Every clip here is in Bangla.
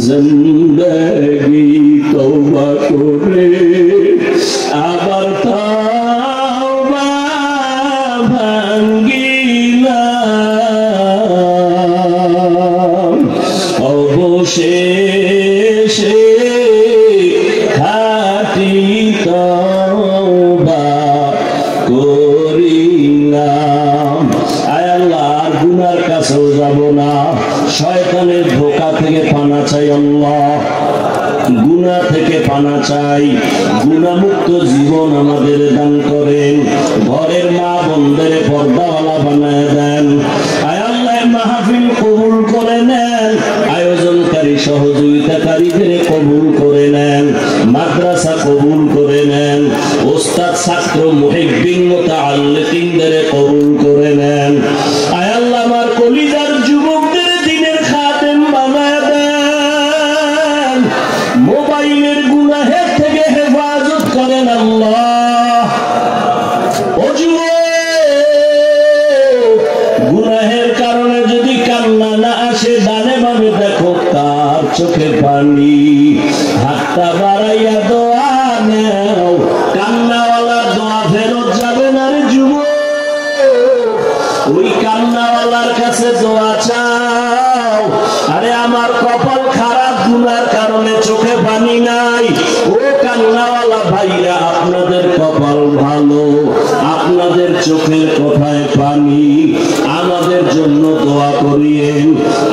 जिंदगी तौबा करे आबर तौबा भांगिलाम অবশেষে খাঁটি তওবা করিলাম। আয় আল্লাহ, আর গুনার কাছেও যাব না, শয়তানের ধোঁকা থেকে পানা চাই আল্লাহ, গুনাহ থেকে পানা চাই, গুনাহমুক্ত জীবন আমাদের দান করেন, ঘরের মা বোনদের পর্দাওয়ালা বানায় দেন। আয় আল্লাহ, মাহফিল কবুল করে নেন, আয়োজনকারী সহযোগিতাকারীদের কবুল করে নেন, মাদ্রাসা কবুল করে নেন, ওস্তাদ ছাত্র মুহিব্বিন মুতাআল্লিকিনদের কবুল করে নেন। আয় আল্লাহ, আমার কলিজার যুবকদের দ্বীনের খাদেম বানায় দেন, মোবাইলের গুনাহের থেকে হেফাজত করেন আল্লাহ। ও যুবক, গুনাহের কারণে যদি কান্না না আসে, ডানে বামে দেখো তার চোখে পানি, হাতটা বাড়াইয়া দোয়া নেও, কান্নাওয়ালার দোয়া ফেরত যাবে না রে যুবক। ওই কান্নাওয়ালার কাছে দোয়া চাও। আরে আমার কপাল খারাপ, গুনার কারণে চোখে পানি নাই। ও কান্নাওয়ালা ভাইরা, আপনাদের কপাল ভালো, আপনাদের চোখের কোথায় পানি, আমাদের জন্য দোয়া করিয়েন।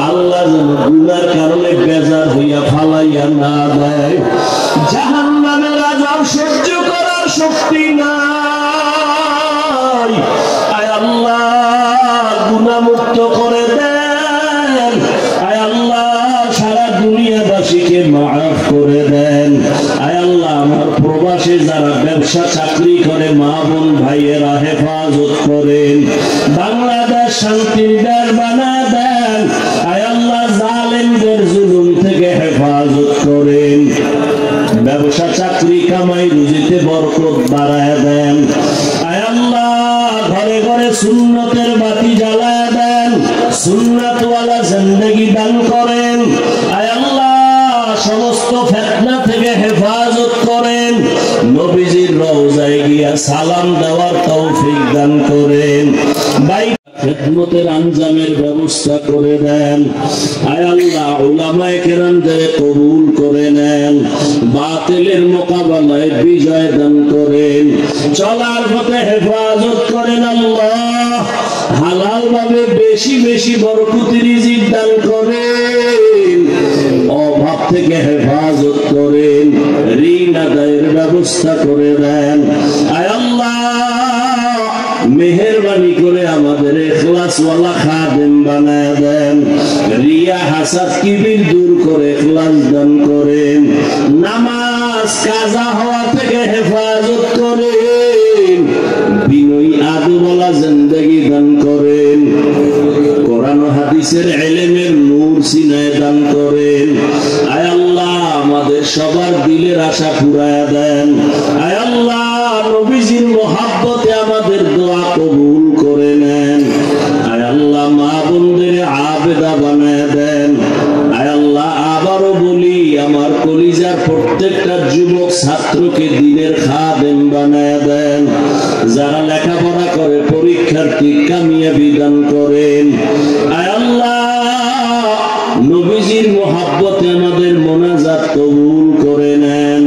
আল্লাহ যেন গুনার কারণে বেজার হইয়া ফালাইয়া না দেয়। জাহান্নামের আযাব সহ্য করার শক্তি নাই। আয় আল্লাহ, গুনাহমুক্ত করে দেন। আয় আল্লাহ, সারা দুনিয়াবাসীকে মাফ করে দেন। আয় আল্লাহ, আমার প্রবাসে যারা ব্যবসা চাকরি করে মা বোন ভাইয়েরা হেফাজত করেন, বাংলাদেশ শান্তির দেশ বানায় দেন। আয় আল্লাহ, জালেমদের জুলুম থেকে হেফাজত করেন, ব্যবসা চাকরি কামাই রুজিতে বরকত বাড়ায় দেন। আয় আল্লাহ, ঘরে ঘরে সুন্নতের বাতি জ্বালায় দেন, সুন্নাতওয়ালা জিন্দেগি দান করেন। আয় আল্লাহ, সমস্ত ফিতনা থেকে হেফাজত করেন, নবীজির রওজায় গিয়া সালাম দেওয়ার তৌফিক দান করেন। ভাই, খিদমতের আঞ্জামের ব্যবস্থা করে দেন। আয় আল্লাহ, উলামায়ে কেরামদের কবুল করে নেন, বাতিলের মোকাবেলায় বিজয় দান করেন, চলার পথে হেফাজত করেন আল্লাহ। হালাল ভাবে বেশি বেশি বরকতি রিজিক দান করেন, অভাব থেকে হেফাজত করেন, ঋণ আদায়ের ব্যবস্থা করে দেন। আয় আল্লাহ, মেহেরবানি করে আমাদের ইখলাসওয়ালা খাদেম বানায় দেন, রিয়া হাসাদ কিবির দূর করে ইখলাস দান করেন, নামাজ কাজা হওয়া থেকে হেফাজত করেন, বিনয়ী আদবওয়ালা জিন্দেগি দান করেন, কোরআন হাদিসের ইলমের নূর সিনায় দান করেন। আয় আল্লাহ, আমাদের সবার দিলের আশা পুরায়া দেন। আয় আল্লাহ, নবীজির মহব্বতে আমাদের দোয়া কবুল করে নেন। আয় আল্লাহ, মা বোনদের আবেদা বানায় দেন। আয় আল্লাহ, আবারও বলি, আমার কলিজার প্রত্যেকটা যুবক ছাত্রকে দ্বীনের খাদেম বানায় দেন, যারা লেখাপড়া করে পরীক্ষার্থী কামিয়াবি দান করেন। আয় আল্লাহ, নবীজির মহব্বতে আমাদের মোনাজাত কবুল করে নেন।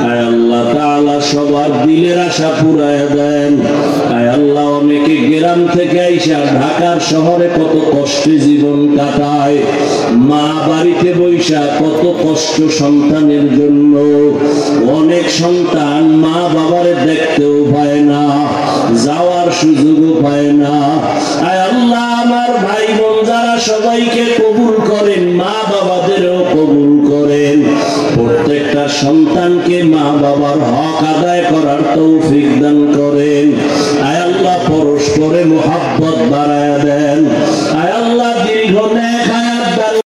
আয় আল্লাহ তাআলা, সবার দিলের আশা পুরায় দেন। আয় আল্লাহ, অনেকে গ্রাম থেকে আইসা ঢাকার শহরে কত কষ্টে জীবন কাটায়, মা বাড়িতে বৈশা কত কষ্ট সন্তানের জন্য। অনেক সন্তান মা বাবারে দেখতেও পায় না, যাওয়ার সুযোগও পায় না। আয় আল্লাহ, আমার ভাই বোন যারা সবাইকে কবুল করে